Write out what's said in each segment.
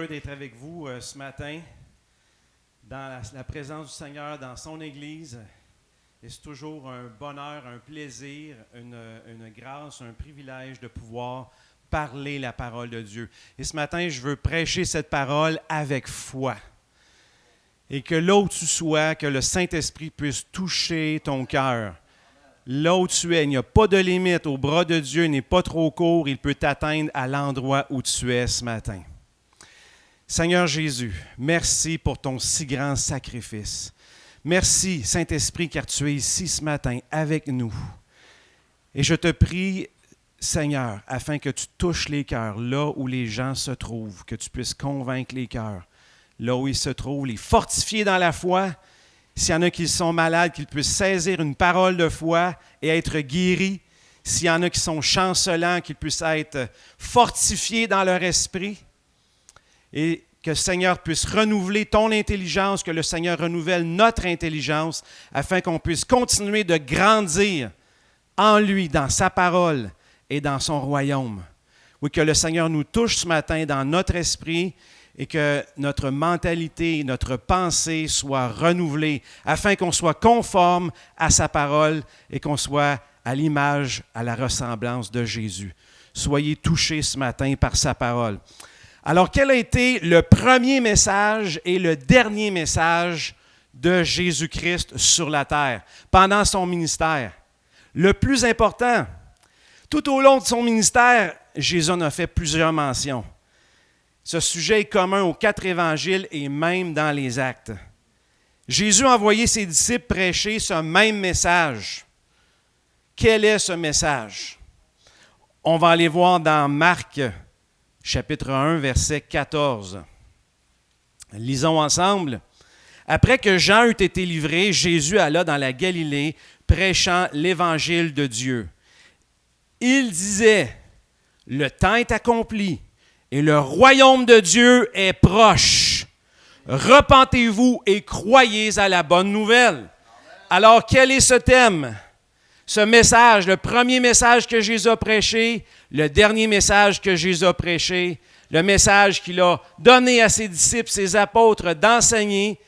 heureux d'être avec vous ce matin dans la présence du Seigneur, dans son Église. Et c'est toujours un bonheur, un plaisir, une grâce, un privilège de pouvoir parler la parole de Dieu. Et ce matin, je veux prêcher cette parole avec foi. Et que là où tu sois, que le Saint-Esprit puisse toucher ton cœur. Là où tu es, il n'y a pas de limite. Au bras de Dieu, il n'est pas trop court. Il peut t'atteindre à l'endroit où tu es ce matin. Seigneur Jésus, merci pour ton si grand sacrifice. Merci, Saint-Esprit, car tu es ici ce matin avec nous. Et je te prie, Seigneur, afin que tu touches les cœurs là où les gens se trouvent, que tu puisses convaincre les cœurs là où ils se trouvent, les fortifier dans la foi. S'il y en a qui sont malades, qu'ils puissent saisir une parole de foi et être guéris. S'il y en a qui sont chancelants, qu'ils puissent être fortifiés dans leur esprit. Et que le Seigneur puisse renouveler ton intelligence, que le Seigneur renouvelle notre intelligence, afin qu'on puisse continuer de grandir en lui, dans sa parole et dans son royaume. Oui, que le Seigneur nous touche ce matin dans notre esprit et que notre mentalité, notre pensée soit renouvelée, afin qu'on soit conforme à sa parole et qu'on soit à l'image, à la ressemblance de Jésus. Soyez touchés ce matin par sa parole. Alors, quel a été le premier message et le dernier message de Jésus-Christ sur la terre pendant son ministère? Le plus important, tout au long de son ministère, Jésus en a fait plusieurs mentions. Ce sujet est commun aux 4 évangiles et même dans les actes. Jésus a envoyé ses disciples prêcher ce même message. Quel est ce message? On va aller voir dans Marc, chapitre 1, verset 14. Lisons ensemble. Après que Jean eut été livré, Jésus alla dans la Galilée, prêchant l'évangile de Dieu. Il disait, « Le temps est accompli et le royaume de Dieu est proche. Repentez-vous et croyez à la bonne nouvelle. » Alors, quel est ce thème? Ce message, le premier message que Jésus a prêché, le dernier message que Jésus a prêché, le message qu'il a donné à ses disciples, ses apôtres d'enseigner,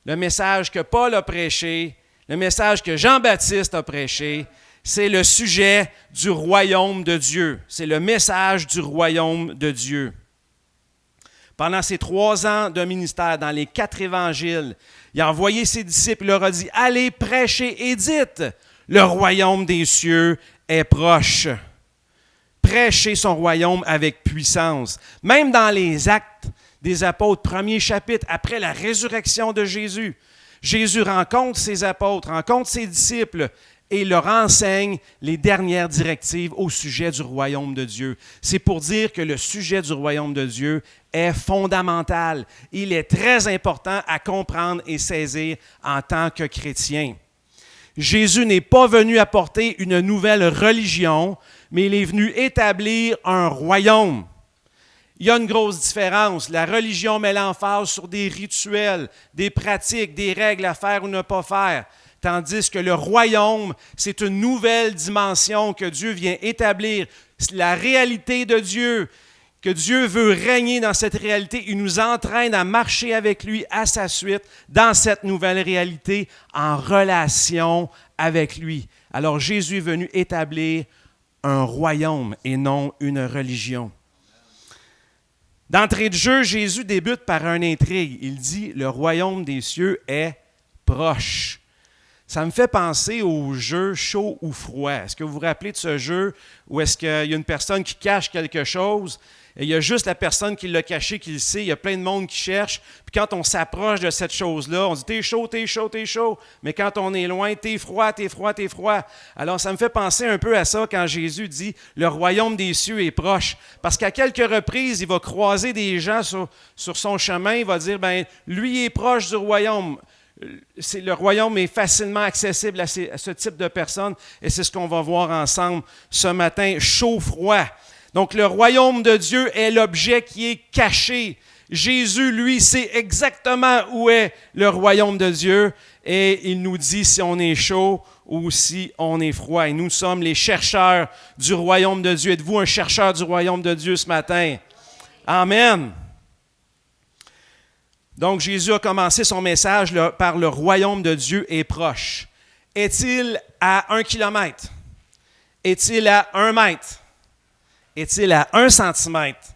le message que Paul a prêché, le message que Jean-Baptiste a prêché, c'est le sujet du royaume de Dieu. C'est le message du royaume de Dieu. Pendant ces 3 ans de ministère, dans les 4 évangiles, il a envoyé ses disciples, il leur a dit, « Allez prêcher et dites, le royaume des cieux est proche. » Prêcher son royaume avec puissance. Même dans les actes des apôtres, premier chapitre, après la résurrection de Jésus, Jésus rencontre ses apôtres, rencontre ses disciples et leur enseigne les dernières directives au sujet du royaume de Dieu. C'est pour dire que le sujet du royaume de Dieu est fondamental. Il est très important à comprendre et saisir en tant que chrétien. Jésus n'est pas venu apporter une nouvelle religion, mais il est venu établir un royaume. Il y a une grosse différence. La religion met l'emphase sur des rituels, des pratiques, des règles à faire ou ne pas faire. Tandis que le royaume, c'est une nouvelle dimension que Dieu vient établir. C'est la réalité de Dieu, que Dieu veut régner dans cette réalité. Il nous entraîne à marcher avec lui à sa suite dans cette nouvelle réalité en relation avec lui. Alors Jésus est venu établir un royaume et non une religion. D'entrée de jeu, Jésus débute par une intrigue. Il dit « Le royaume des cieux est proche ». Ça me fait penser au jeu chaud ou froid. Est-ce que vous vous rappelez de ce jeu où est-ce qu'il y a une personne qui cache quelque chose et il y a juste la personne qui l'a caché qui le sait, il y a plein de monde qui cherche. Puis quand on s'approche de cette chose-là, on dit « T'es chaud, t'es chaud, t'es chaud ». Mais quand on est loin, « T'es froid, t'es froid, t'es froid ». Alors ça me fait penser un peu à ça quand Jésus dit « Le royaume des cieux est proche ». Parce qu'à quelques reprises, il va croiser des gens sur son chemin, il va dire « Ben lui est proche du royaume ». Le royaume est facilement accessible à ce type de personnes et c'est ce qu'on va voir ensemble ce matin, chaud-froid. Donc le royaume de Dieu est l'objet qui est caché. Jésus, lui, sait exactement où est le royaume de Dieu et il nous dit si on est chaud ou si on est froid. Et nous sommes les chercheurs du royaume de Dieu. Êtes-vous un chercheur du royaume de Dieu ce matin? Amen. Donc, Jésus a commencé son message par le royaume de Dieu est proche. Est-il à 1 kilomètre? Est-il à 1 mètre? Est-il à 1 centimètre?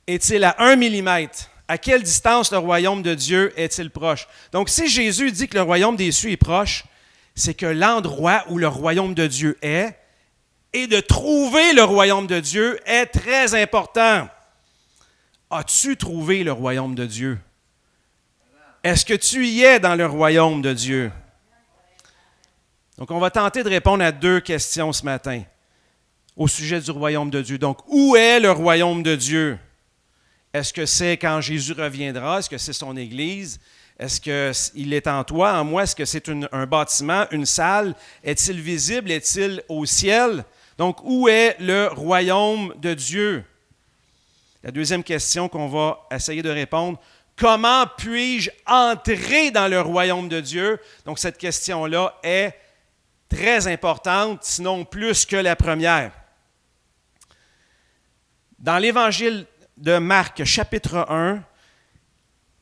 Est-il à 1 millimètre? À quelle distance le royaume de Dieu est-il proche? Donc, si Jésus dit que le royaume des cieux est proche, c'est que l'endroit où le royaume de Dieu est et de trouver le royaume de Dieu est très important. As-tu trouvé le royaume de Dieu? Est-ce que tu y es dans le royaume de Dieu? Donc, on va tenter de répondre à 2 questions ce matin au sujet du royaume de Dieu. Donc, où est le royaume de Dieu? Est-ce que c'est quand Jésus reviendra? Est-ce que c'est son Église? Est-ce qu'il est en toi, en moi? Est-ce que c'est un bâtiment, une salle? Est-il visible? Est-il au ciel? Donc, où est le royaume de Dieu? La deuxième question qu'on va essayer de répondre, comment puis-je entrer dans le royaume de Dieu? Donc, cette question-là est très importante, sinon plus que la première. Dans l'Évangile de Marc, chapitre 1,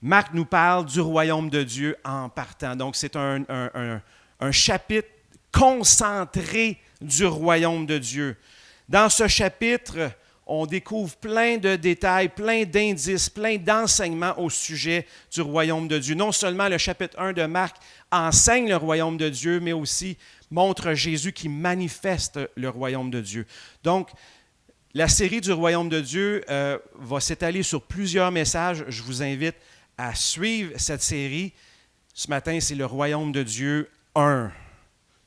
Marc nous parle du royaume de Dieu en partant. Donc, c'est un chapitre concentré du royaume de Dieu. Dans ce chapitre, on découvre plein de détails, plein d'indices, plein d'enseignements au sujet du royaume de Dieu. Non seulement le chapitre 1 de Marc enseigne le royaume de Dieu, mais aussi montre Jésus qui manifeste le royaume de Dieu. Donc, la série du royaume de Dieu va s'étaler sur plusieurs messages. Je vous invite à suivre cette série. Ce matin, c'est le royaume de Dieu 1.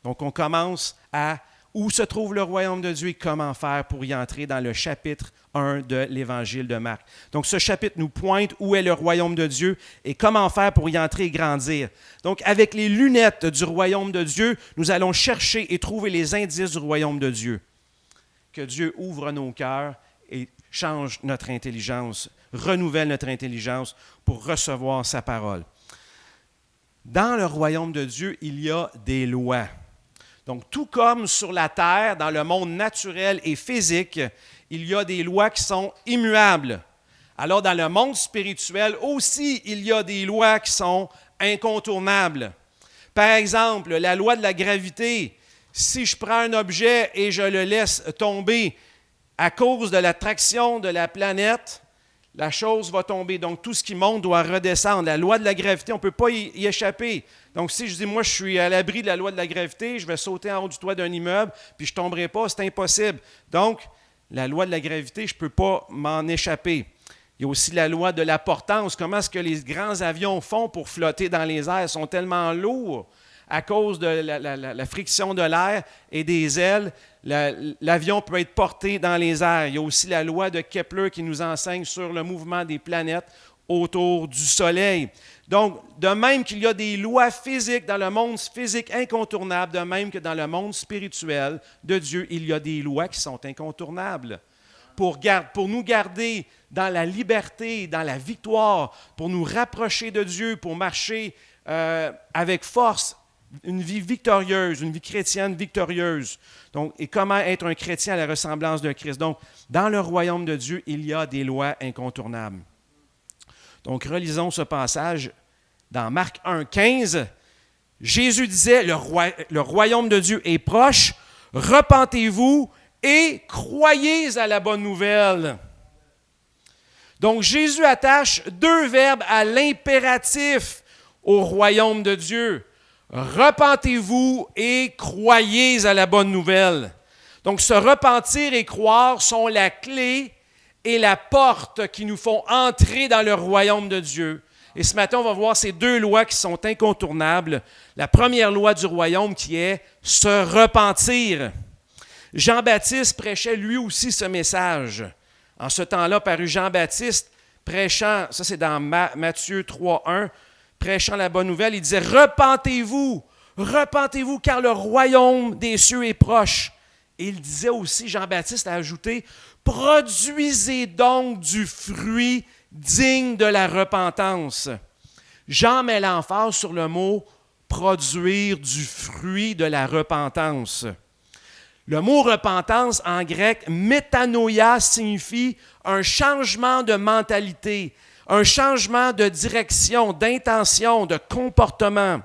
Donc, on commence à où se trouve le royaume de Dieu et comment faire pour y entrer dans le chapitre 1 de l'Évangile de Marc. Donc, ce chapitre nous pointe où est le royaume de Dieu et comment faire pour y entrer et grandir. Donc, avec les lunettes du royaume de Dieu, nous allons chercher et trouver les indices du royaume de Dieu. Que Dieu ouvre nos cœurs et change notre intelligence, renouvelle notre intelligence pour recevoir sa parole. Dans le royaume de Dieu, il y a des lois. Donc, tout comme sur la terre, dans le monde naturel et physique, il y a des lois qui sont immuables. Alors, dans le monde spirituel aussi, il y a des lois qui sont incontournables. Par exemple, la loi de la gravité. Si je prends un objet et je le laisse tomber à cause de l'attraction de la planète, la chose va tomber. Donc, tout ce qui monte doit redescendre. La loi de la gravité, on ne peut pas y échapper. Donc, si je dis, moi, je suis à l'abri de la loi de la gravité, je vais sauter en haut du toit d'un immeuble, puis je ne tomberai pas, c'est impossible. Donc, la loi de la gravité, je ne peux pas m'en échapper. Il y a aussi la loi de la portance. Comment est-ce que les grands avions font pour flotter dans les airs? Ils sont tellement lourds à cause de la friction de l'air et des ailes. L'avion peut être porté dans les airs. Il y a aussi la loi de Kepler qui nous enseigne sur le mouvement des planètes autour du Soleil. Donc, de même qu'il y a des lois physiques dans le monde physique incontournables, de même que dans le monde spirituel de Dieu, il y a des lois qui sont incontournables. Pour nous garder dans la liberté, dans la victoire, pour nous rapprocher de Dieu, pour marcher avec force, une vie victorieuse, une vie chrétienne victorieuse. Donc, et comment être un chrétien à la ressemblance de Christ. Donc, dans le royaume de Dieu, il y a des lois incontournables. Donc, relisons ce passage dans Marc 1, 15. Jésus disait, le royaume de Dieu est proche, repentez-vous et croyez à la bonne nouvelle. Donc, Jésus attache 2 verbes à l'impératif au royaume de Dieu. Repentez-vous et croyez à la bonne nouvelle. Donc, se repentir et croire sont la clé et la porte qui nous font entrer dans le royaume de Dieu. Et ce matin, on va voir ces 2 lois qui sont incontournables. La première loi du royaume qui est se repentir. Jean-Baptiste prêchait lui aussi ce message. En ce temps-là, parut Jean-Baptiste prêchant, ça c'est dans Matthieu 3, 1, prêchant la bonne nouvelle, il disait « Repentez-vous, repentez-vous, car le royaume des cieux est proche. » Et il disait aussi, Jean-Baptiste a ajouté « Produisez donc du fruit digne de la repentance. » Jean met l'emphase sur le mot « produire du fruit de la repentance ». Le mot repentance en grec, métanoïa, signifie un changement de mentalité, un changement de direction, d'intention, de comportement.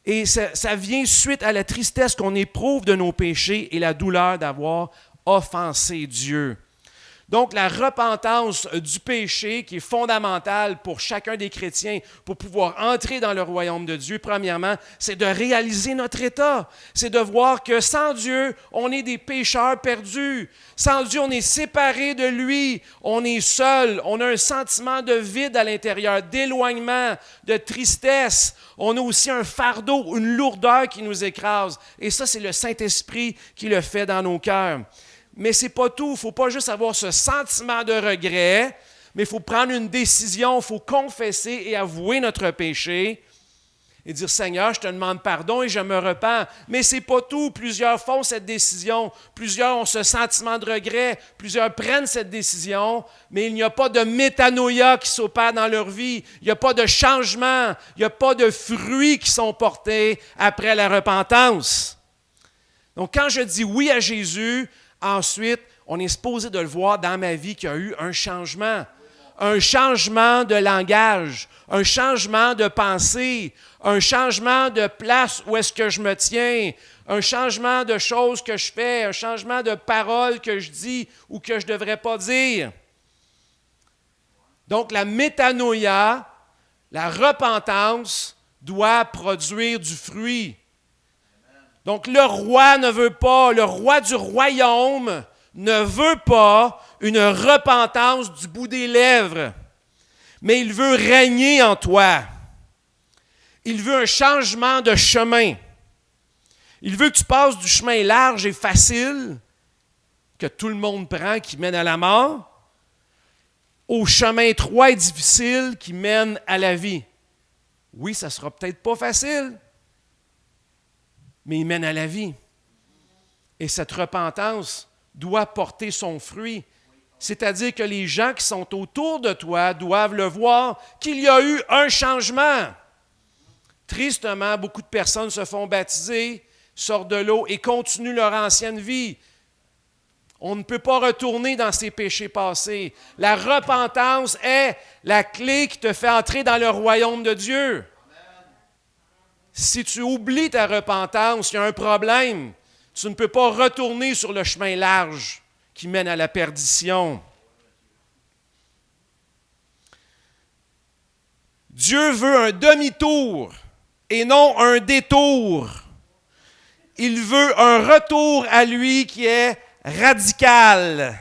Et ça vient suite à la tristesse qu'on éprouve de nos péchés et la douleur d'avoir offensé Dieu. Donc, la repentance du péché, qui est fondamentale pour chacun des chrétiens, pour pouvoir entrer dans le royaume de Dieu, premièrement, c'est de réaliser notre état. C'est de voir que sans Dieu, on est des pécheurs perdus. Sans Dieu, on est séparés de lui. On est seul. On a un sentiment de vide à l'intérieur, d'éloignement, de tristesse. On a aussi un fardeau, une lourdeur qui nous écrase. Et ça, c'est le Saint-Esprit qui le fait dans nos cœurs. Mais ce n'est pas tout. Il ne faut pas juste avoir ce sentiment de regret, mais il faut prendre une décision, il faut confesser et avouer notre péché et dire « Seigneur, je te demande pardon et je me repens ». Mais ce n'est pas tout. Plusieurs font cette décision, plusieurs ont ce sentiment de regret, plusieurs prennent cette décision, mais il n'y a pas de métanoïa qui s'opère dans leur vie. Il n'y a pas de changement, il n'y a pas de fruits qui sont portés après la repentance. Donc quand je dis oui à Jésus, ensuite, on est supposé de le voir dans ma vie qu'il y a eu un changement de langage, un changement de pensée, un changement de place où est-ce que je me tiens, un changement de choses que je fais, un changement de paroles que je dis ou que je ne devrais pas dire. Donc, la métanoïa, la repentance, doit produire du fruit. Donc, le roi du royaume ne veut pas une repentance du bout des lèvres, mais il veut régner en toi. Il veut un changement de chemin. Il veut que tu passes du chemin large et facile, que tout le monde prend, qui mène à la mort, au chemin étroit et difficile qui mène à la vie. Oui, ça ne sera peut-être pas facile, mais il mène à la vie. Et cette repentance doit porter son fruit. C'est-à-dire que les gens qui sont autour de toi doivent le voir qu'il y a eu un changement. Tristement, beaucoup de personnes se font baptiser, sortent de l'eau et continuent leur ancienne vie. On ne peut pas retourner dans ses péchés passés. La repentance est la clé qui te fait entrer dans le royaume de Dieu. Si tu oublies ta repentance, il y a un problème. Tu ne peux pas retourner sur le chemin large qui mène à la perdition. Dieu veut un demi-tour et non un détour. Il veut un retour à lui qui est radical.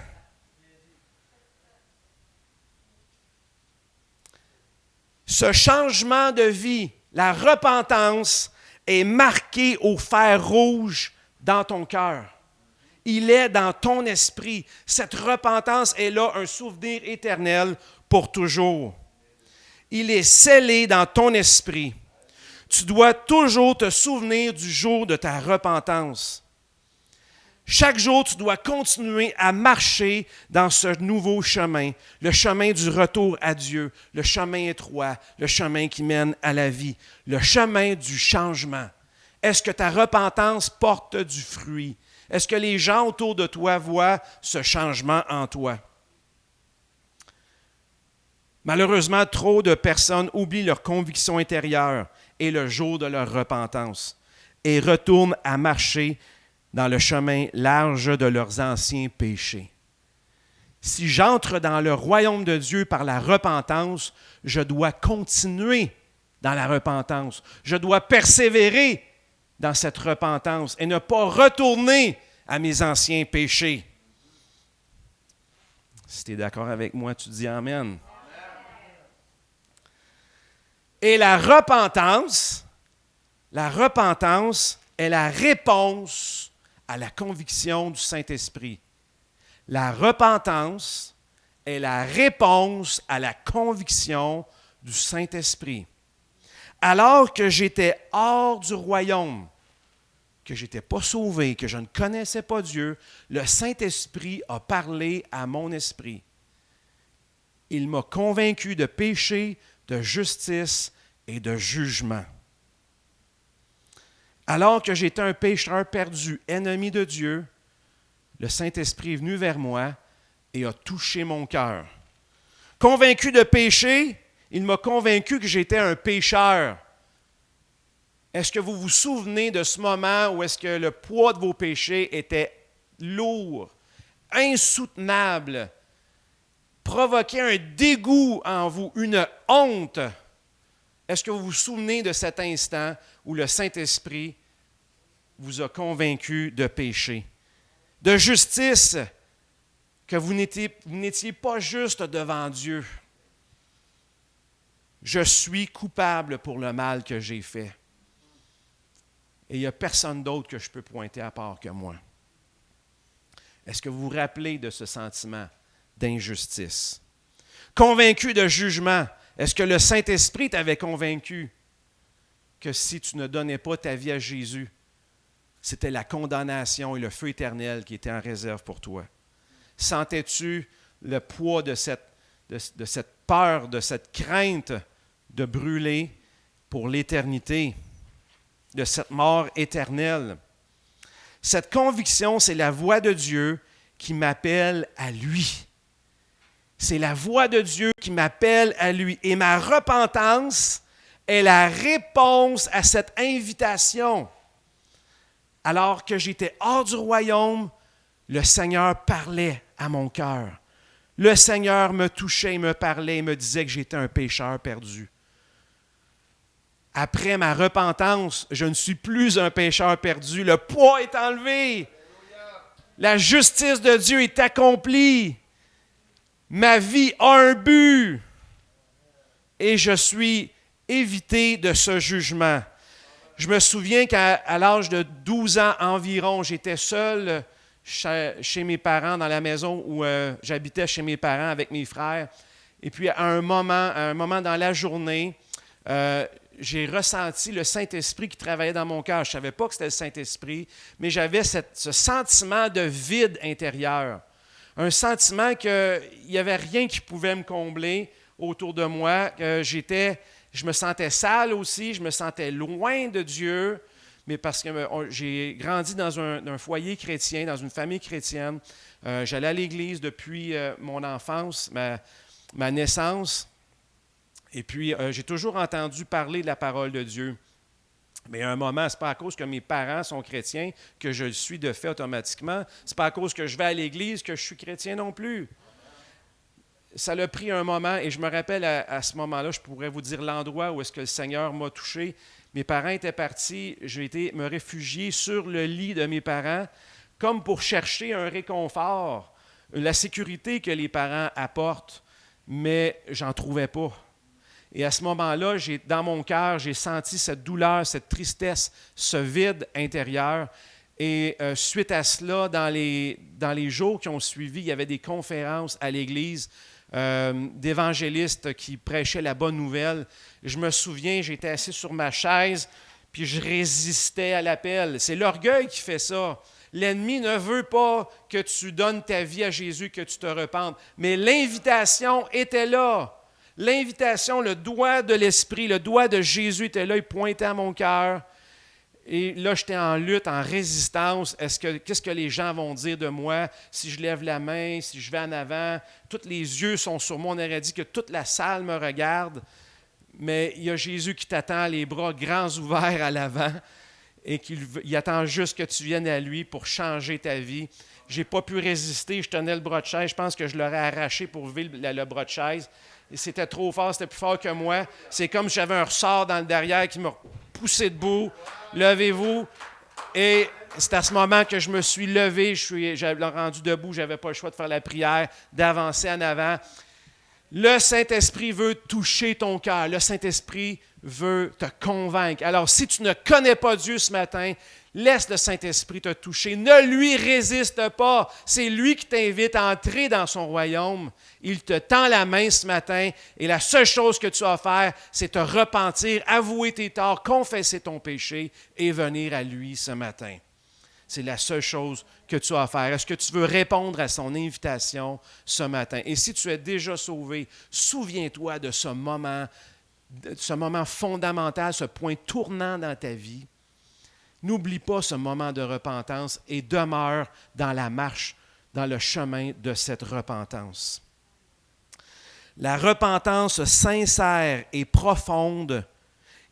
Ce changement de vie, la repentance, est marqué au fer rouge dans ton cœur. Il est dans ton esprit. Cette repentance est là, un souvenir éternel pour toujours. Il est scellé dans ton esprit. Tu dois toujours te souvenir du jour de ta repentance. Chaque jour, tu dois continuer à marcher dans ce nouveau chemin, le chemin du retour à Dieu, le chemin étroit, le chemin qui mène à la vie, le chemin du changement. Est-ce que ta repentance porte du fruit? Est-ce que les gens autour de toi voient ce changement en toi? Malheureusement, trop de personnes oublient leurs convictions intérieures et le jour de leur repentance et retournent à marcher dans le chemin large de leurs anciens péchés. Si j'entre dans le royaume de Dieu par la repentance, je dois continuer dans la repentance. Je dois persévérer dans cette repentance et ne pas retourner à mes anciens péchés. Si tu es d'accord avec moi, tu dis Amen. Et la repentance est la réponse à la conviction du Saint-Esprit. La repentance est la réponse à la conviction du Saint-Esprit. Alors que j'étais hors du royaume, que je n'étais pas sauvé, que je ne connaissais pas Dieu, le Saint-Esprit a parlé à mon esprit. Il m'a convaincu de péché, de justice et de jugement. Alors que j'étais un pécheur perdu, ennemi de Dieu, le Saint-Esprit est venu vers moi et a touché mon cœur. Convaincu de péché, il m'a convaincu que j'étais un pécheur. Est-ce que vous vous souvenez de ce moment où est-ce que le poids de vos péchés était lourd, insoutenable, provoquait un dégoût en vous, une honte? Est-ce que vous vous souvenez de cet instant où le Saint-Esprit vous a convaincu de péché, de justice, que vous n'étiez pas juste devant Dieu? Je suis coupable pour le mal que j'ai fait. Et il n'y a personne d'autre que je peux pointer à part que moi. Est-ce que vous vous rappelez de ce sentiment d'injustice? Convaincu de jugement, est-ce que le Saint-Esprit t'avait convaincu que si tu ne donnais pas ta vie à Jésus, c'était la condamnation et le feu éternel qui était en réserve pour toi? Sentais-tu le poids de cette peur, de cette crainte de brûler pour l'éternité, de cette mort éternelle? Cette conviction, c'est la voix de Dieu qui m'appelle à lui. C'est la voix de Dieu qui m'appelle à lui. Et ma repentance est la réponse à cette invitation. Alors que j'étais hors du royaume, le Seigneur parlait à mon cœur. Le Seigneur me touchait, me parlait et me disait que j'étais un pécheur perdu. Après ma repentance, je ne suis plus un pécheur perdu. Le poids est enlevé. La justice de Dieu est accomplie. Ma vie a un but. Et je suis évité de ce jugement. Je me souviens qu'à l'âge de 12 ans environ, j'étais seul chez mes parents, dans la maison où j'habitais chez mes parents avec mes frères. Et puis à un moment dans la journée, j'ai ressenti le Saint-Esprit qui travaillait dans mon cœur. Je ne savais pas que c'était le Saint-Esprit, mais j'avais ce sentiment de vide intérieur. Un sentiment qu'il n'y avait rien qui pouvait me combler autour de moi. Je me sentais sale aussi, je me sentais loin de Dieu, mais parce que j'ai grandi dans un foyer chrétien, dans une famille chrétienne. J'allais à l'église depuis mon enfance, ma naissance. Et puis, j'ai toujours entendu parler de la parole de Dieu. Mais à un moment, ce n'est pas à cause que mes parents sont chrétiens que je le suis de fait automatiquement. Ce n'est pas à cause que je vais à l'église que je suis chrétien non plus. Ça l'a pris un moment, et je me rappelle à ce moment-là, je pourrais vous dire l'endroit où est-ce que le Seigneur m'a touché. Mes parents étaient partis, j'ai été me réfugier sur le lit de mes parents, comme pour chercher un réconfort, la sécurité que les parents apportent, mais j'en trouvais pas. Et à ce moment-là, dans mon cœur, j'ai senti cette douleur, cette tristesse, ce vide intérieur. Et suite à cela, dans les jours qui ont suivi, il y avait des conférences à l'église d'évangélistes qui prêchaient la bonne nouvelle. Je me souviens, j'étais assis sur ma chaise, puis je résistais à l'appel. C'est l'orgueil qui fait ça. L'ennemi ne veut pas que tu donnes ta vie à Jésus, que tu te repentes. Mais l'invitation était là. L'invitation, le doigt de l'Esprit, le doigt de Jésus était là, il pointait à mon cœur. Et là, j'étais en lutte, en résistance. Qu'est-ce que les gens vont dire de moi si je lève la main, si je vais en avant? Tous les yeux sont sur moi. On aurait dit que toute la salle me regarde. Mais il y a Jésus qui t'attend, les bras grands ouverts à l'avant, et il attend juste que tu viennes à lui pour changer ta vie. Je n'ai pas pu résister, je tenais le bras de chaise. Je pense que je l'aurais arraché pour lever le bras de chaise. Et c'était trop fort, c'était plus fort que moi. C'est comme si j'avais un ressort dans le derrière qui m'a poussé debout. Levez-vous. Et c'est à ce moment que je me suis levé, j'avais rendu debout, je n'avais pas le choix de faire la prière, d'avancer en avant. Le Saint-Esprit veut toucher ton cœur. Le Saint-Esprit veut te convaincre. Alors, si tu ne connais pas Dieu ce matin, laisse le Saint-Esprit te toucher. Ne lui résiste pas. C'est lui qui t'invite à entrer dans son royaume. Il te tend la main ce matin et la seule chose que tu as à faire, c'est te repentir, avouer tes torts, confesser ton péché et venir à lui ce matin. C'est la seule chose que tu as à faire. Est-ce que tu veux répondre à son invitation ce matin? Et si tu es déjà sauvé, souviens-toi de ce moment fondamental, ce point tournant dans ta vie. N'oublie pas ce moment de repentance et demeure dans la marche, dans le chemin de cette repentance. La repentance sincère et profonde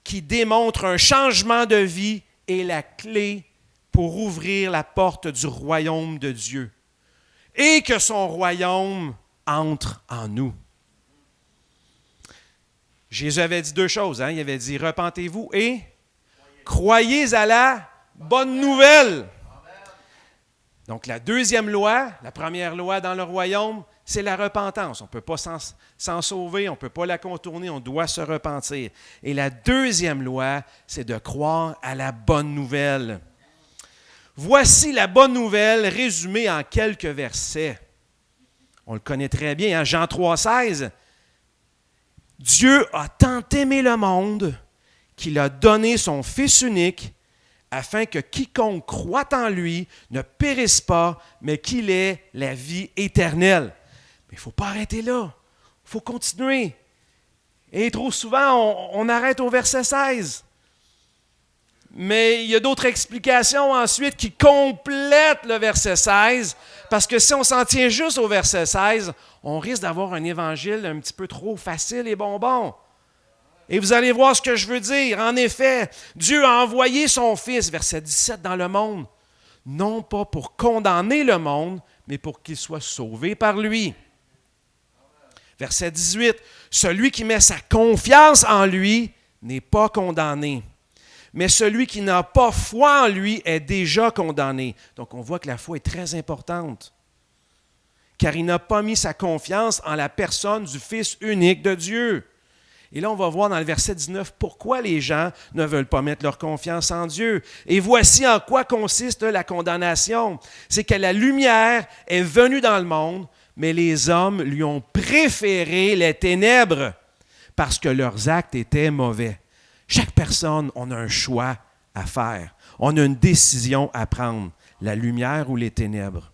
qui démontre un changement de vie est la clé pour ouvrir la porte du royaume de Dieu et que son royaume entre en nous. Jésus avait dit deux choses. Il avait dit « Repentez-vous et croyez à la bonne nouvelle. » Donc la deuxième loi, la première loi dans le royaume, c'est la repentance. On ne peut pas s'en sauver, on ne peut pas la contourner, on doit se repentir. Et la deuxième loi, c'est de croire à la bonne nouvelle. Voici la bonne nouvelle résumée en quelques versets. On le connaît très bien, Jean 3,16. Dieu a tant aimé le monde qu'il a donné son Fils unique afin que quiconque croit en lui ne périsse pas, mais qu'il ait la vie éternelle. Mais il ne faut pas arrêter là. Il faut continuer. Et trop souvent, on arrête au verset 16. Mais il y a d'autres explications ensuite qui complètent le verset 16, parce que si on s'en tient juste au verset 16, on risque d'avoir un évangile un petit peu trop facile et bonbon. Et vous allez voir ce que je veux dire. En effet, Dieu a envoyé son Fils, verset 17, dans le monde, non pas pour condamner le monde, mais pour qu'il soit sauvé par lui. Verset 18, celui qui met sa confiance en lui n'est pas condamné. Mais celui qui n'a pas foi en lui est déjà condamné. Donc, on voit que la foi est très importante. Car il n'a pas mis sa confiance en la personne du Fils unique de Dieu. Et là, on va voir dans le verset 19 pourquoi les gens ne veulent pas mettre leur confiance en Dieu. Et voici en quoi consiste la condamnation. C'est que la lumière est venue dans le monde, mais les hommes lui ont préféré les ténèbres parce que leurs actes étaient mauvais. Chaque personne, on a un choix à faire. On a une décision à prendre, la lumière ou les ténèbres.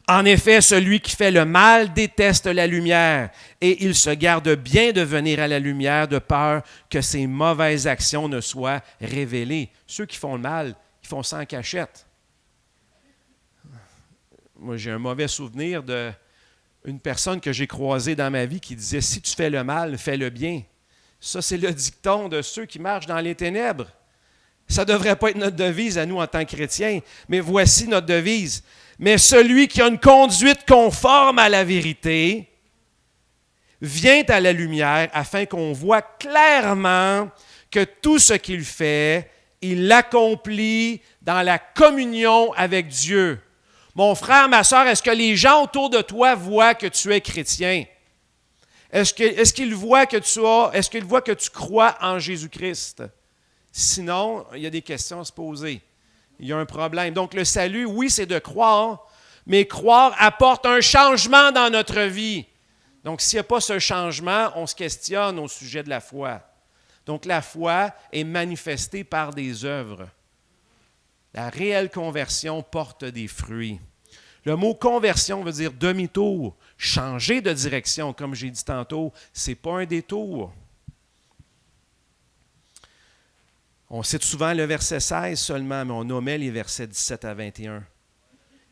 En effet, celui qui fait le mal déteste la lumière et il se garde bien de venir à la lumière de peur que ses mauvaises actions ne soient révélées. Ceux qui font le mal, ils font ça en cachette. Moi, j'ai un mauvais souvenir d'une personne que j'ai croisée dans ma vie qui disait « Si tu fais le mal, fais le bien ». Ça, c'est le dicton de ceux qui marchent dans les ténèbres. Ça ne devrait pas être notre devise à nous en tant que chrétiens, mais voici notre devise. Mais celui qui a une conduite conforme à la vérité vient à la lumière afin qu'on voit clairement que tout ce qu'il fait, il l'accomplit dans la communion avec Dieu. Mon frère, ma soeur, est-ce que les gens autour de toi voient que tu es chrétien? Est-ce qu'ils voient que tu crois en Jésus-Christ? Sinon, il y a des questions à se poser. Il y a un problème. Donc, le salut, oui, c'est de croire, mais croire apporte un changement dans notre vie. Donc, s'il n'y a pas ce changement, on se questionne au sujet de la foi. Donc, la foi est manifestée par des œuvres. La réelle conversion porte des fruits. Le mot conversion veut dire demi-tour, changer de direction, comme j'ai dit tantôt, ce n'est pas un détour. On cite souvent le verset 16 seulement, mais on omet les versets 17 à 21.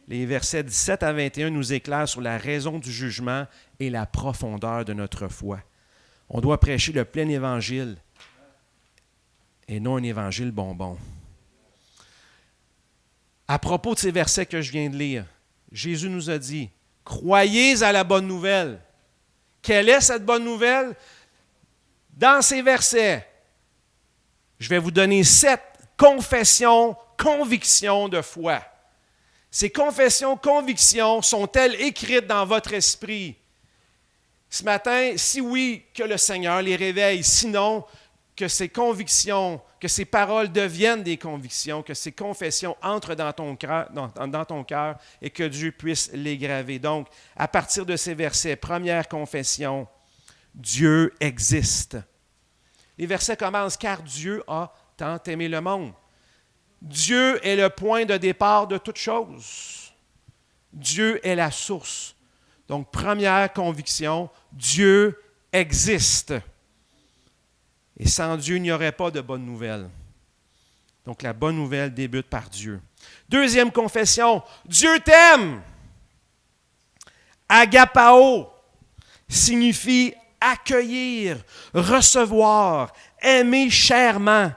Les versets 17 à 21 nous éclairent sur la raison du jugement et la profondeur de notre foi. On doit prêcher le plein évangile et non un évangile bonbon. À propos de ces versets que je viens de lire, Jésus nous a dit, « Croyez à la bonne nouvelle. » Quelle est cette bonne nouvelle? Dans ces versets, je vais vous donner 7 confessions, convictions de foi. Ces confessions, convictions sont-elles écrites dans votre esprit? Ce matin, si oui, que le Seigneur les réveille. Sinon, que ces convictions, que ces paroles deviennent des convictions, que ces confessions entrent dans ton cœur et que Dieu puisse les graver. Donc, à partir de ces versets, première confession, Dieu existe. Les versets commencent « Car Dieu a tant aimé le monde ». Dieu est le point de départ de toute chose. Dieu est la source. Donc, première conviction, Dieu existe. Et sans Dieu, il n'y aurait pas de bonne nouvelle. Donc, la bonne nouvelle débute par Dieu. Deuxième confession, Dieu t'aime. Agapao. signifie accueillir, recevoir, aimer chèrement.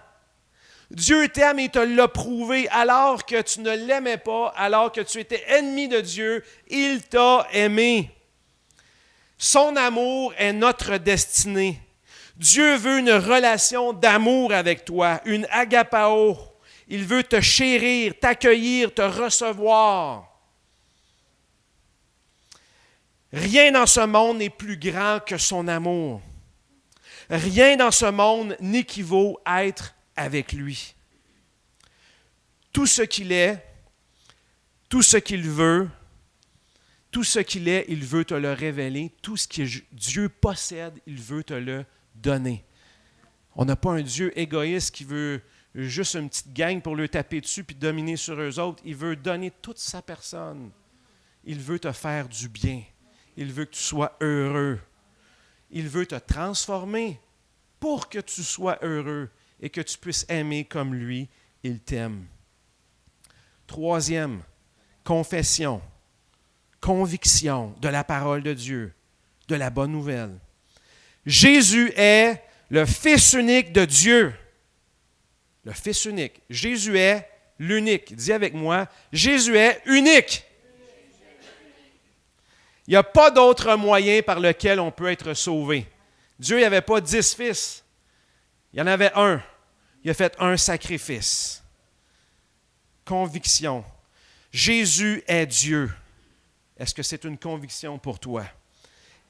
Dieu t'aime et te l'a prouvé alors que tu ne l'aimais pas, alors que tu étais ennemi de Dieu, il t'a aimé. Son amour est notre destinée. Dieu veut une relation d'amour avec toi, une agapao. Il veut te chérir, t'accueillir, te recevoir. Rien dans ce monde n'est plus grand que son amour. Rien dans ce monde n'équivaut à être avec lui. Tout ce qu'il est, tout ce qu'il veut, tout ce qu'il est, il veut te le révéler. Tout ce que Dieu possède, il veut te le donner. On n'a pas un Dieu égoïste qui veut juste une petite gang pour le taper dessus puis dominer sur eux autres. Il veut donner toute sa personne. Il veut te faire du bien. Il veut que tu sois heureux. Il veut te transformer pour que tu sois heureux et que tu puisses aimer comme lui. Il t'aime. Troisième, confession, conviction de la parole de Dieu, de la bonne nouvelle. Jésus est le Fils unique de Dieu. Le Fils unique. Jésus est l'unique. Dis avec moi, Jésus est unique. Il n'y a pas d'autre moyen par lequel on peut être sauvé. Dieu n'avait pas 10 fils. Il y en avait un. Il a fait un sacrifice. Conviction. Jésus est Dieu. Est-ce que c'est une conviction pour toi?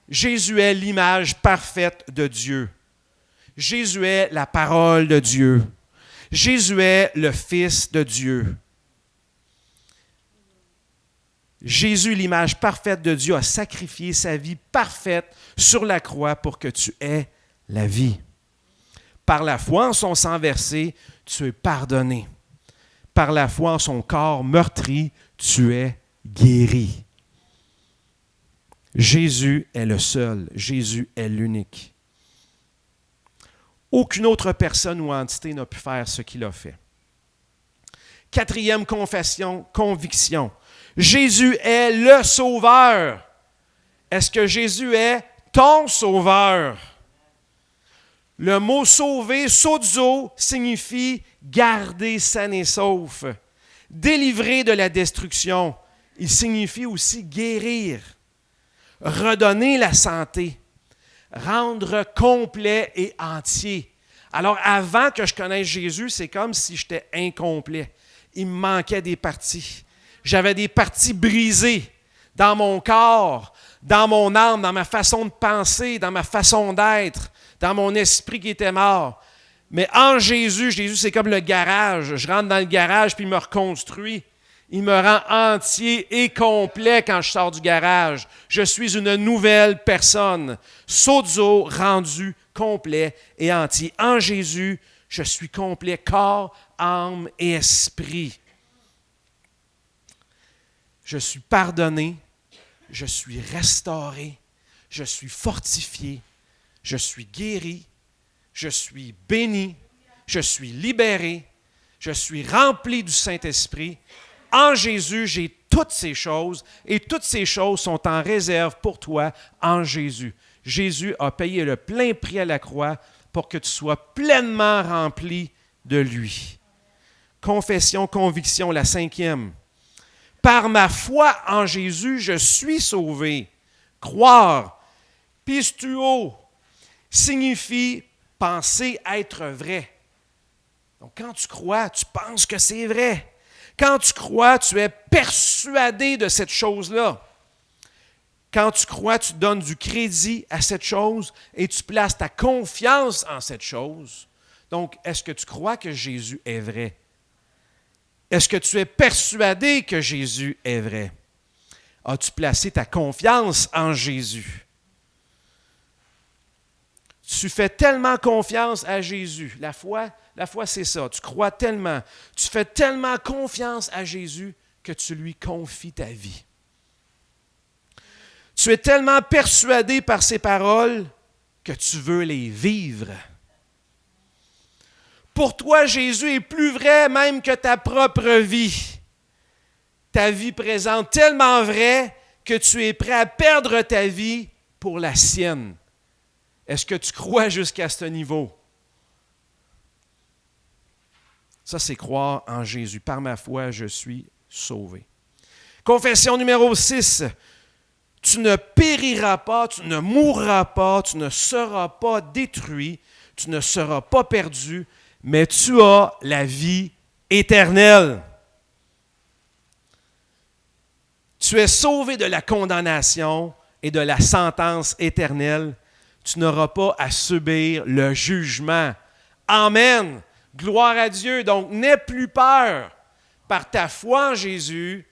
Jésus est l'image parfaite de Dieu. Jésus est la parole de Dieu. Jésus est le Fils de Dieu. Jésus, l'image parfaite de Dieu, a sacrifié sa vie parfaite sur la croix pour que tu aies la vie. Par la foi en son sang versé, tu es pardonné. Par la foi en son corps meurtri, tu es guéri. Jésus est le seul. Jésus est l'unique. Aucune autre personne ou entité n'a pu faire ce qu'il a fait. Quatrième confession, conviction. Jésus est le Sauveur. Est-ce que Jésus est ton Sauveur? Le mot sauver, sozo, signifie garder sain et sauf, délivrer de la destruction. Il signifie aussi guérir, redonner la santé, rendre complet et entier. Alors, avant que je connaisse Jésus, c'est comme si j'étais incomplet. Il me manquait des parties. J'avais des parties brisées dans mon corps, dans mon âme, dans ma façon de penser, dans ma façon d'être, dans mon esprit qui était mort. Mais en Jésus, c'est comme le garage. Je rentre dans le garage puis il me reconstruit. Il me rend entier et complet quand je sors du garage. Je suis une nouvelle personne. Sozo, rendu complet et entier. En Jésus, je suis complet, corps, âme et esprit. Je suis pardonné, je suis restauré, je suis fortifié, je suis guéri, je suis béni, je suis libéré, je suis rempli du Saint-Esprit. En Jésus, j'ai toutes ces choses et toutes ces choses sont en réserve pour toi en Jésus. Jésus a payé le plein prix à la croix pour que tu sois pleinement rempli de lui. Confession, conviction, la cinquième. Par ma foi en Jésus, je suis sauvé. Croire, pistuo, signifie penser être vrai. Donc, quand tu crois, tu penses que c'est vrai. Quand tu crois, tu es persuadé de cette chose-là. Quand tu crois, tu donnes du crédit à cette chose et tu places ta confiance en cette chose. Donc, est-ce que tu crois que Jésus est vrai? Est-ce que tu es persuadé que Jésus est vrai? As-tu placé ta confiance en Jésus? Tu fais tellement confiance à Jésus. La foi, c'est ça. Tu crois tellement. Tu fais tellement confiance à Jésus que tu lui confies ta vie. Tu es tellement persuadé par ses paroles que tu veux les vivre. Pour toi, Jésus est plus vrai même que ta propre vie. Ta vie présente tellement vraie que tu es prêt à perdre ta vie pour la sienne. Est-ce que tu crois jusqu'à ce niveau? Ça, c'est croire en Jésus. Par ma foi, je suis sauvé. Confession numéro 6. Tu ne périras pas, tu ne mourras pas, tu ne seras pas détruit, tu ne seras pas perdu, mais tu as la vie éternelle. Tu es sauvé de la condamnation et de la sentence éternelle. Tu n'auras pas à subir le jugement. Amen. Gloire à Dieu. Donc, n'aie plus peur. Par ta foi en Jésus,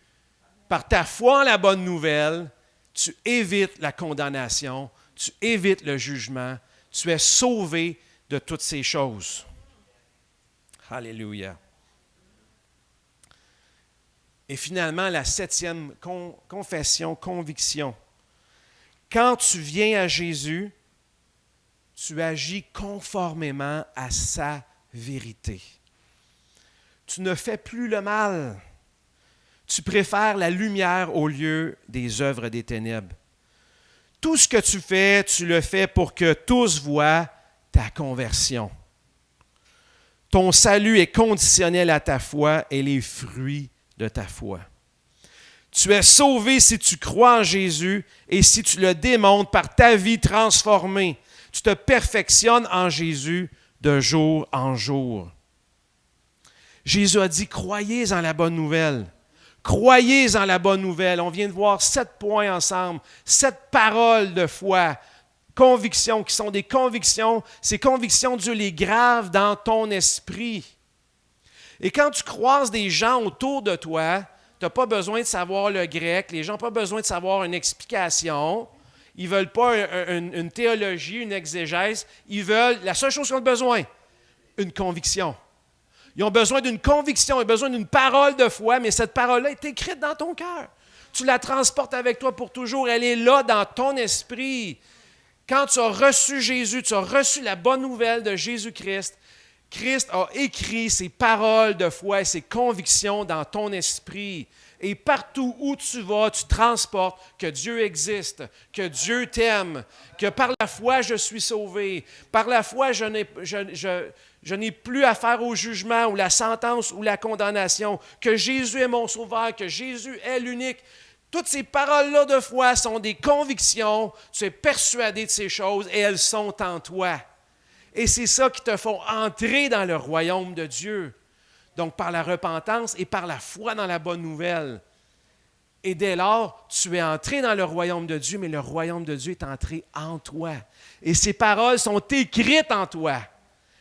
par ta foi en la bonne nouvelle, tu évites la condamnation, tu évites le jugement, tu es sauvé de toutes ces choses. Alléluia. Et finalement, la 7e confession, conviction. Quand tu viens à Jésus, tu agis conformément à sa vérité. Tu ne fais plus le mal. Tu préfères la lumière au lieu des œuvres des ténèbres. Tout ce que tu fais, tu le fais pour que tous voient ta conversion. Ton salut est conditionnel à ta foi et les fruits de ta foi. Tu es sauvé si tu crois en Jésus et si tu le démontres par ta vie transformée. Tu te perfectionnes en Jésus de jour en jour. Jésus a dit, croyez en la bonne nouvelle. Croyez en la bonne nouvelle. On vient de voir 7 points ensemble, 7 paroles de foi, convictions qui sont des convictions. Ces convictions, Dieu les grave dans ton esprit. Et quand tu croises des gens autour de toi, tu n'as pas besoin de savoir le grec, les gens n'ont pas besoin de savoir une explication. Ils ne veulent pas une théologie, une exégèse. Ils veulent, la seule chose qu'ils ont besoin, une conviction. Ils ont besoin d'une conviction, ils ont besoin d'une parole de foi, mais cette parole-là est écrite dans ton cœur. Tu la transportes avec toi pour toujours, elle est là dans ton esprit. Quand tu as reçu Jésus, tu as reçu la bonne nouvelle de Jésus-Christ, Christ a écrit ses paroles de foi et ses convictions dans ton esprit. Et partout où tu vas, tu transportes que Dieu existe, que Dieu t'aime, que par la foi, je suis sauvé. Par la foi, je n'ai plus affaire au jugement ou la sentence ou la condamnation, que Jésus est mon sauveur, que Jésus est l'unique. Toutes ces paroles-là de foi sont des convictions. Tu es persuadé de ces choses et elles sont en toi. Et c'est ça qui te font entrer dans le royaume de Dieu. Donc, par la repentance et par la foi dans la bonne nouvelle. Et dès lors, tu es entré dans le royaume de Dieu, mais le royaume de Dieu est entré en toi. Et ces paroles sont écrites en toi.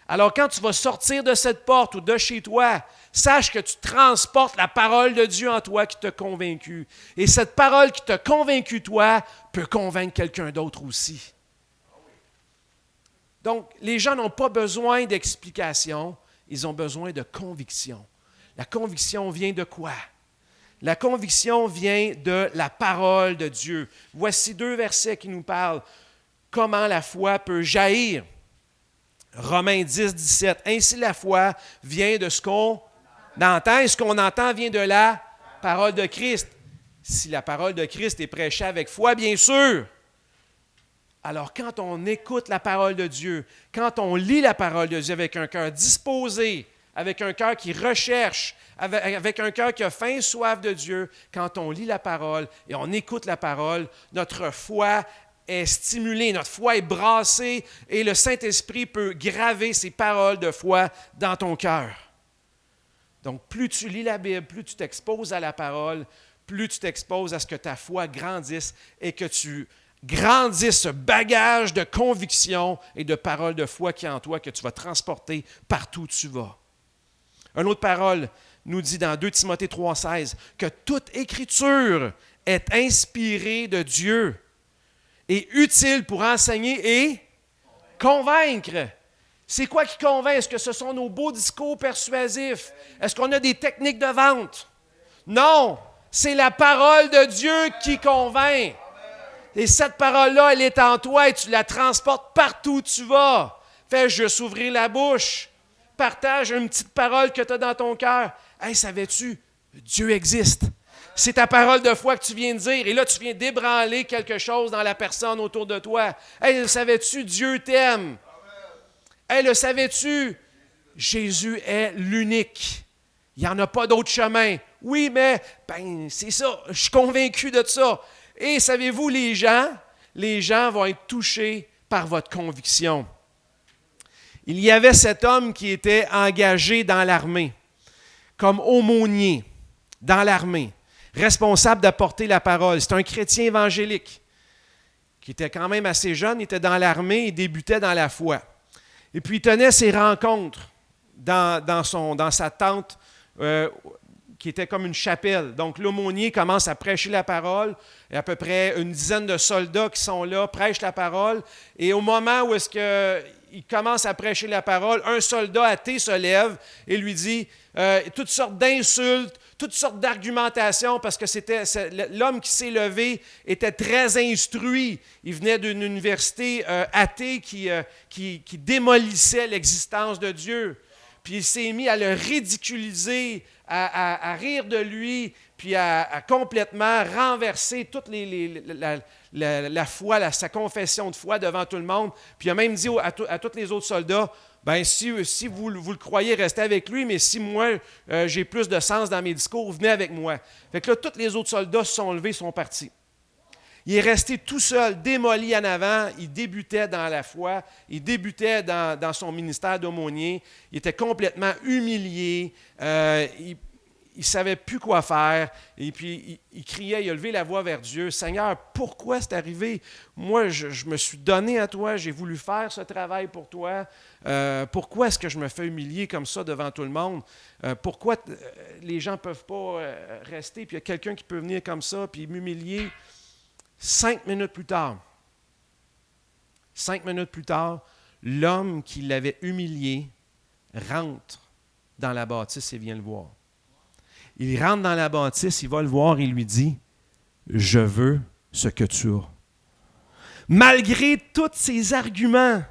Alors, quand tu vas sortir de cette porte ou de chez toi, sache que tu transportes la parole de Dieu en toi qui t'a convaincu. Et cette parole qui t'a convaincu, toi, peut convaincre quelqu'un d'autre aussi. Donc, les gens n'ont pas besoin d'explications, ils ont besoin de conviction. La conviction vient de quoi? La conviction vient de la parole de Dieu. Voici 2 versets qui nous parlent comment la foi peut jaillir. Romains 10, 17. Ainsi, la foi vient de ce qu'on entend, et ce qu'on entend vient de la parole de Christ. Si la parole de Christ est prêchée avec foi, bien sûr. Alors, quand on écoute la parole de Dieu, quand on lit la parole de Dieu avec un cœur disposé, avec un cœur qui recherche, avec un cœur qui a faim et soif de Dieu, quand on lit la parole et on écoute la parole, notre foi est stimulée, notre foi est brassée et le Saint-Esprit peut graver ces paroles de foi dans ton cœur. Donc, plus tu lis la Bible, plus tu t'exposes à la parole, plus tu t'exposes à ce que ta foi grandisse et que tu grandisses ce bagage de conviction et de paroles de foi qui est en toi, que tu vas transporter partout où tu vas. Une autre parole nous dit dans 2 Timothée 3,16 que toute écriture est inspirée de Dieu et utile pour enseigner et convaincre. C'est quoi qui convainc? Est-ce que ce sont nos beaux discours persuasifs? Est-ce qu'on a des techniques de vente? Non, c'est la parole de Dieu qui convainc. Et cette parole-là, elle est en toi et tu la transportes partout où tu vas. Fais juste ouvrir la bouche. Partage une petite parole que tu as dans ton cœur. Hey, savais-tu? Dieu existe. C'est ta parole de foi que tu viens de dire. Et là, tu viens d'ébranler quelque chose dans la personne autour de toi. Hey, le savais-tu, Dieu t'aime. Hey, le savais-tu, Jésus est l'unique. Il n'y en a pas d'autre chemin. Oui, mais c'est ça. Je suis convaincu de ça. Et savez-vous, les gens vont être touchés par votre conviction. Il y avait cet homme qui était engagé dans l'armée, comme aumônier dans l'armée, responsable d'apporter la parole. C'est un chrétien évangélique qui était quand même assez jeune, il était dans l'armée, il débutait dans la foi. Et puis il tenait ses rencontres dans sa tente qui était comme une chapelle. Donc l'aumônier commence à prêcher la parole, et à peu près une dizaine de soldats qui sont là, prêchent la parole, et au moment où est-ce qu'il commence à prêcher la parole, un soldat athée se lève et lui dit toutes sortes d'insultes, toutes sortes d'argumentations, parce que l'homme qui s'est levé était très instruit. Il venait d'une université athée qui démolissait l'existence de Dieu. Puis il s'est mis à le ridiculiser, à rire de lui, puis à complètement renverser toute la foi, sa confession de foi devant tout le monde. Puis il a même dit à tous les autres soldats, si vous le croyez, restez avec lui, mais si moi, j'ai plus de sens dans mes discours, venez avec moi. Fait que là, tous les autres soldats se sont levés, sont partis. Il est resté tout seul, démoli en avant. Il débutait dans la foi. Il débutait dans son ministère d'aumônier. Il était complètement humilié. Il ne savait plus quoi faire. Et puis, il criait, il a levé la voix vers Dieu. « Seigneur, pourquoi c'est arrivé? Moi, je me suis donné à toi. J'ai voulu faire ce travail pour toi. Pourquoi est-ce que je me fais humilier comme ça devant tout le monde? Pourquoi les gens ne peuvent pas rester? Puis il y a quelqu'un qui peut venir comme ça puis m'humilier. » 5 minutes plus tard, l'homme qui l'avait humilié rentre dans la bâtisse et vient le voir. Il rentre dans la bâtisse, il va le voir et lui dit « Je veux ce que tu as. » Malgré tous ses arguments,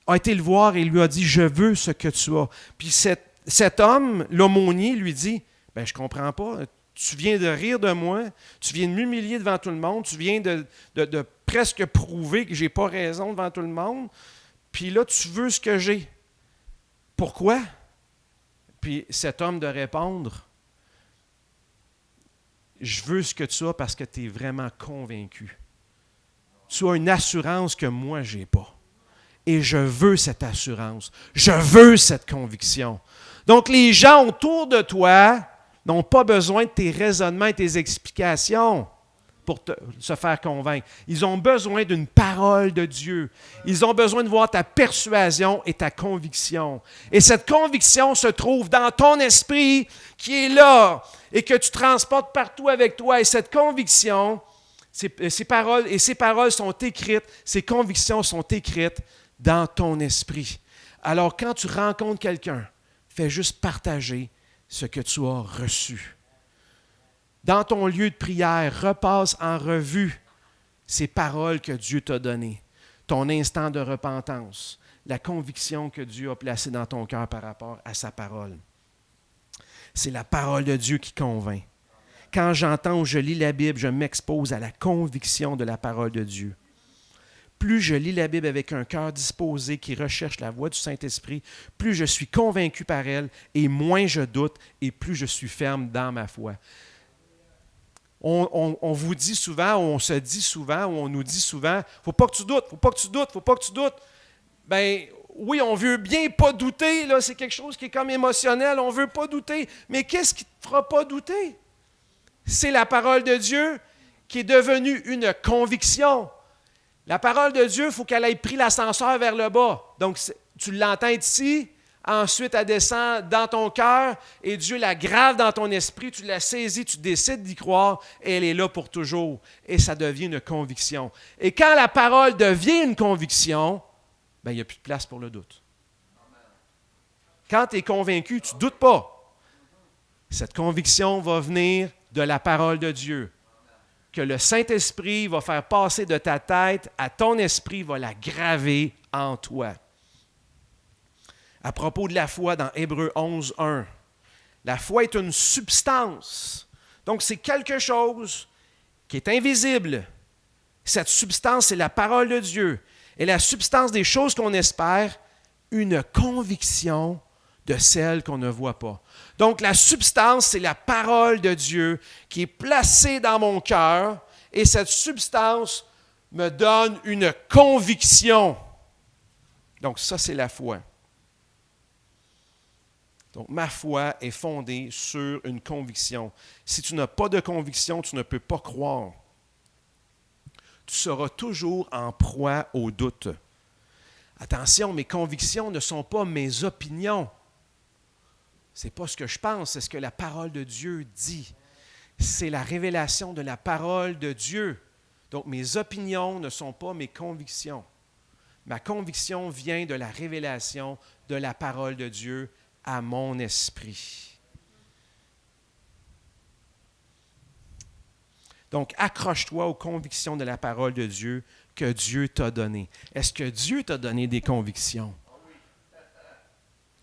a été le voir et lui a dit « Je veux ce que tu as. » Puis cet homme, l'aumônier, lui dit « Je ne comprends pas. Tu viens de rire de moi, tu viens de m'humilier devant tout le monde, tu viens de presque prouver que je n'ai pas raison devant tout le monde, puis là, tu veux ce que j'ai. Pourquoi? » Puis cet homme de répondre, « Je veux ce que tu as parce que tu es vraiment convaincu. Tu as une assurance que moi, je n'ai pas. Et je veux cette assurance. Je veux cette conviction. » Donc, les gens autour de toi n'ont pas besoin de tes raisonnements et tes explications pour se faire convaincre. Ils ont besoin d'une parole de Dieu. Ils ont besoin de voir ta persuasion et ta conviction. Et cette conviction se trouve dans ton esprit qui est là et que tu transportes partout avec toi. Et cette conviction, ces paroles sont écrites, ces convictions sont écrites dans ton esprit. Alors, quand tu rencontres quelqu'un, fais juste partager ce que tu as reçu. Dans ton lieu de prière, repasse en revue ces paroles que Dieu t'a données, ton instant de repentance, la conviction que Dieu a placée dans ton cœur par rapport à sa parole. C'est la parole de Dieu qui convainc. Quand j'entends ou je lis la Bible, je m'expose à la conviction de la parole de Dieu. Plus je lis la Bible avec un cœur disposé qui recherche la voix du Saint-Esprit, plus je suis convaincu par elle et moins je doute et plus je suis ferme dans ma foi. On vous dit souvent, on se dit souvent, ou on nous dit souvent, « Faut pas que tu doutes, faut pas que tu doutes, faut pas que tu doutes. » Bien, oui, on veut bien pas douter, là, c'est quelque chose qui est comme émotionnel, on veut pas douter. Mais qu'est-ce qui ne te fera pas douter? C'est la parole de Dieu qui est devenue une conviction. La parole de Dieu, il faut qu'elle ait pris l'ascenseur vers le bas. Donc, tu l'entends ici, ensuite elle descend dans ton cœur et Dieu la grave dans ton esprit, tu la saisis, tu décides d'y croire et elle est là pour toujours. Et ça devient une conviction. Et quand la parole devient une conviction, il n'y a plus de place pour le doute. Quand tu es convaincu, tu ne doutes pas. Cette conviction va venir de la parole de Dieu. Que le Saint-Esprit va faire passer de ta tête à ton esprit, va la graver en toi. À propos de la foi, dans Hébreux 11, 1, la foi est une substance. Donc, c'est quelque chose qui est invisible. Cette substance, c'est la parole de Dieu. Et la substance des choses qu'on espère, une conviction de celles qu'on ne voit pas. Donc, la substance, c'est la parole de Dieu qui est placée dans mon cœur. Et cette substance me donne une conviction. Donc, ça, c'est la foi. Donc, ma foi est fondée sur une conviction. Si tu n'as pas de conviction, tu ne peux pas croire. Tu seras toujours en proie au doute. Attention, mes convictions ne sont pas mes opinions. Ce n'est pas ce que je pense, c'est ce que la parole de Dieu dit. C'est la révélation de la parole de Dieu. Donc, mes opinions ne sont pas mes convictions. Ma conviction vient de la révélation de la parole de Dieu à mon esprit. Donc, accroche-toi aux convictions de la parole de Dieu que Dieu t'a données. Est-ce que Dieu t'a donné des convictions?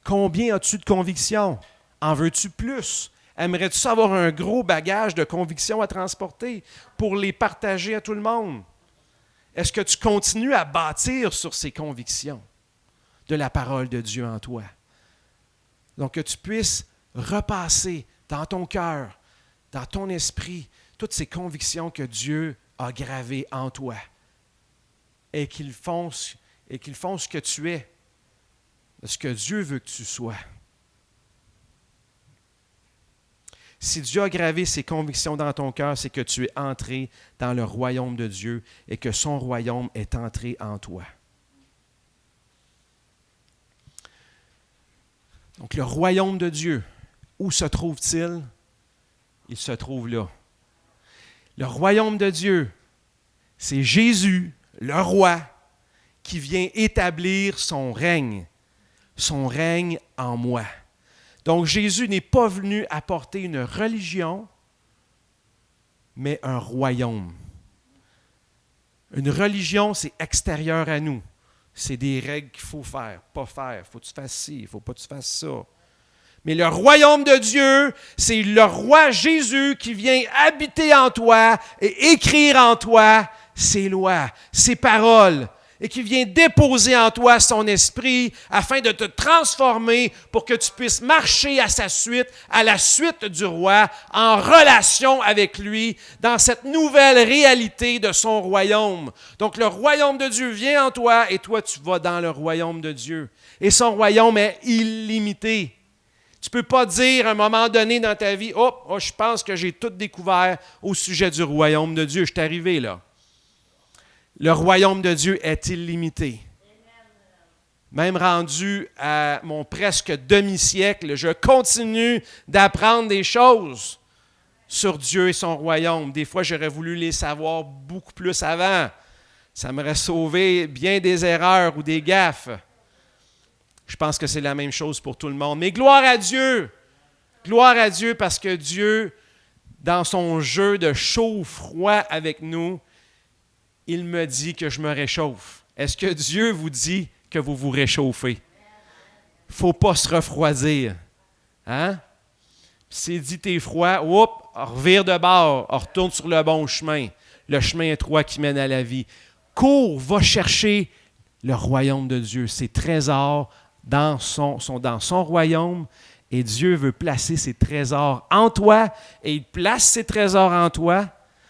Combien as-tu de convictions? En veux-tu plus? Aimerais-tu avoir un gros bagage de convictions à transporter pour les partager à tout le monde? Est-ce que tu continues à bâtir sur ces convictions de la parole de Dieu en toi? Donc, que tu puisses repasser dans ton cœur, dans ton esprit, toutes ces convictions que Dieu a gravées en toi et qu'ils font ce que tu es, ce que Dieu veut que tu sois. Si Dieu a gravé ces convictions dans ton cœur, c'est que tu es entré dans le royaume de Dieu et que son royaume est entré en toi. Donc, le royaume de Dieu, où se trouve-t-il? Il se trouve là. Le royaume de Dieu, c'est Jésus, le roi, qui vient établir son règne en moi. Donc, Jésus n'est pas venu apporter une religion, mais un royaume. Une religion, c'est extérieur à nous. C'est des règles qu'il faut faire, pas faire. Il faut que tu fasses ci, il ne faut pas que tu fasses ça. Mais le royaume de Dieu, c'est le roi Jésus qui vient habiter en toi et écrire en toi ses lois, ses paroles, et qui vient déposer en toi son esprit afin de te transformer pour que tu puisses marcher à sa suite, à la suite du roi, en relation avec lui, dans cette nouvelle réalité de son royaume. Donc, le royaume de Dieu vient en toi et toi, tu vas dans le royaume de Dieu. Et son royaume est illimité. Tu ne peux pas dire à un moment donné dans ta vie, oh, je pense que j'ai tout découvert au sujet du royaume de Dieu. Je suis arrivé là. Le royaume de Dieu est illimité. Même rendu à mon presque demi-siècle, je continue d'apprendre des choses sur Dieu et son royaume. Des fois, j'aurais voulu les savoir beaucoup plus avant. Ça m'aurait sauvé bien des erreurs ou des gaffes. Je pense que c'est la même chose pour tout le monde. Mais gloire à Dieu! Gloire à Dieu parce que Dieu, dans son jeu de chaud-froid avec nous, il me dit que je me réchauffe. Est-ce que Dieu vous dit que vous vous réchauffez? Il ne faut pas se refroidir. Hein? S'il dit t'es froid, revire de bord, retourne sur le bon chemin. Le chemin étroit qui mène à la vie. Cours, va chercher le royaume de Dieu. Ses trésors sont dans son royaume et Dieu veut placer ses trésors en toi et il place ses trésors en toi.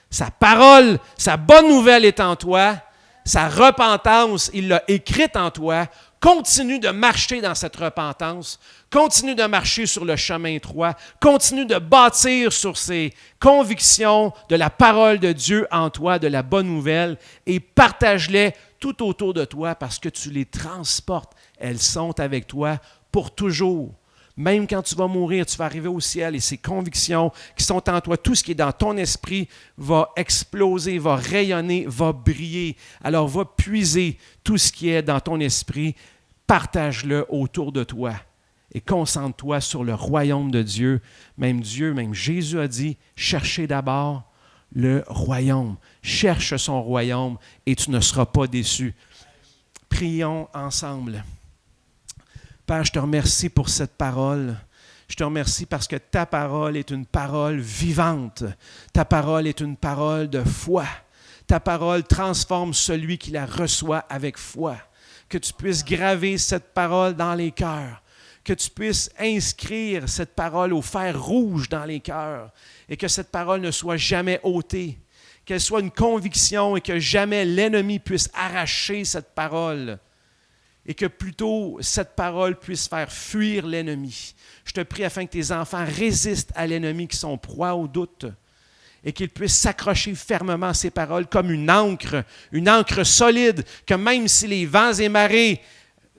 Sa parole, sa bonne nouvelle est en toi. Sa repentance, il l'a écrite en toi. Continue de marcher dans cette repentance. Continue de marcher sur le chemin étroit. Continue de bâtir sur ces convictions de la parole de Dieu en toi, de la bonne nouvelle, et partage-les tout autour de toi parce que tu les transportes. Elles sont avec toi pour toujours. Même quand tu vas mourir, tu vas arriver au ciel et ces convictions qui sont en toi, tout ce qui est dans ton esprit va exploser, va rayonner, va briller. Alors va puiser tout ce qui est dans ton esprit, partage-le autour de toi et concentre-toi sur le royaume de Dieu. Même Jésus a dit, cherchez d'abord le royaume. Cherche son royaume et tu ne seras pas déçu. Prions ensemble. Père, je te remercie pour cette parole. Je te remercie parce que ta parole est une parole vivante. Ta parole est une parole de foi. Ta parole transforme celui qui la reçoit avec foi. Que tu puisses graver cette parole dans les cœurs. Que tu puisses inscrire cette parole au fer rouge dans les cœurs. Et que cette parole ne soit jamais ôtée. Qu'elle soit une conviction et que jamais l'ennemi puisse arracher cette parole. Et que plutôt cette parole puisse faire fuir l'ennemi. Je te prie afin que tes enfants résistent à l'ennemi qui sont proies au doute et qu'ils puissent s'accrocher fermement à ces paroles comme une ancre solide, que même si les vents et marées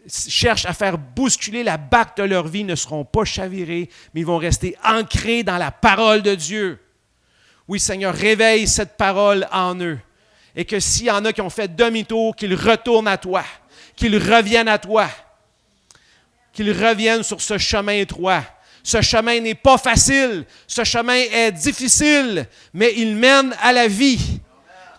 cherchent à faire bousculer la barque de leur vie, ne seront pas chavirés, mais ils vont rester ancrés dans la parole de Dieu. Oui, Seigneur, réveille cette parole en eux et que s'il y en a qui ont fait demi-tour, qu'ils retournent à toi. Qu'ils reviennent à toi, qu'ils reviennent sur ce chemin étroit. Ce chemin n'est pas facile, ce chemin est difficile, mais il mène à la vie.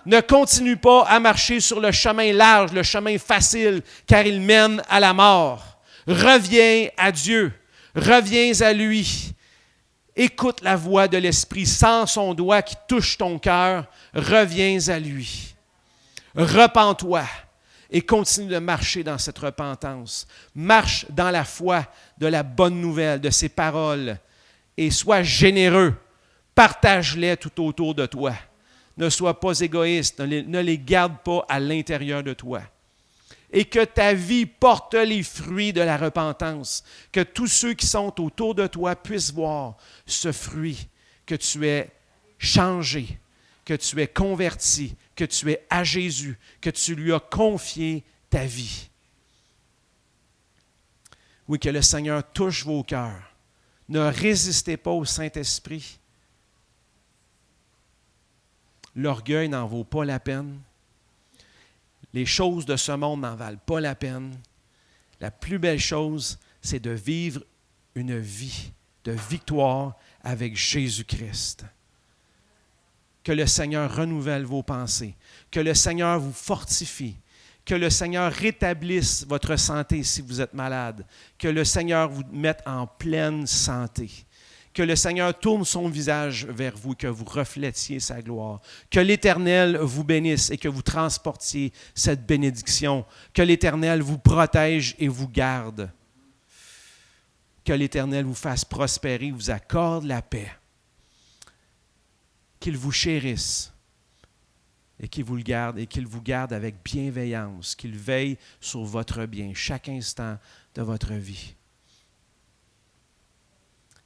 Ne continue pas à marcher sur le chemin large, le chemin facile, car il mène à la mort. Reviens à Dieu, reviens à lui. Écoute la voix de l'Esprit, sens son doigt qui touche ton cœur, reviens à lui. Repens-toi. Et continue de marcher dans cette repentance. Marche dans la foi de la bonne nouvelle, de ces paroles. Et sois généreux. Partage-les tout autour de toi. Ne sois pas égoïste. Ne les garde pas à l'intérieur de toi. Et que ta vie porte les fruits de la repentance. Que tous ceux qui sont autour de toi puissent voir ce fruit. Que tu es changé. Que tu es converti, que tu es à Jésus, que tu lui as confié ta vie. Oui, que le Seigneur touche vos cœurs. Ne résistez pas au Saint-Esprit. L'orgueil n'en vaut pas la peine. Les choses de ce monde n'en valent pas la peine. La plus belle chose, c'est de vivre une vie de victoire avec Jésus-Christ. Que le Seigneur renouvelle vos pensées, que le Seigneur vous fortifie, que le Seigneur rétablisse votre santé si vous êtes malade, que le Seigneur vous mette en pleine santé, que le Seigneur tourne son visage vers vous, que vous reflétiez sa gloire, que l'Éternel vous bénisse et que vous transportiez cette bénédiction, que l'Éternel vous protège et vous garde, que l'Éternel vous fasse prospérer, vous accorde la paix. Qu'il vous chérisse et qu'il vous le garde et qu'il vous garde avec bienveillance, qu'il veille sur votre bien chaque instant de votre vie.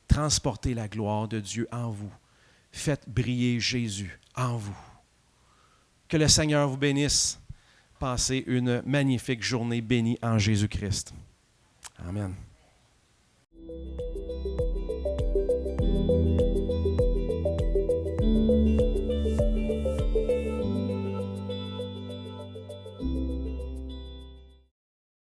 Transportez la gloire de Dieu en vous. Faites briller Jésus en vous. Que le Seigneur vous bénisse. Passez une magnifique journée bénie en Jésus-Christ. Amen.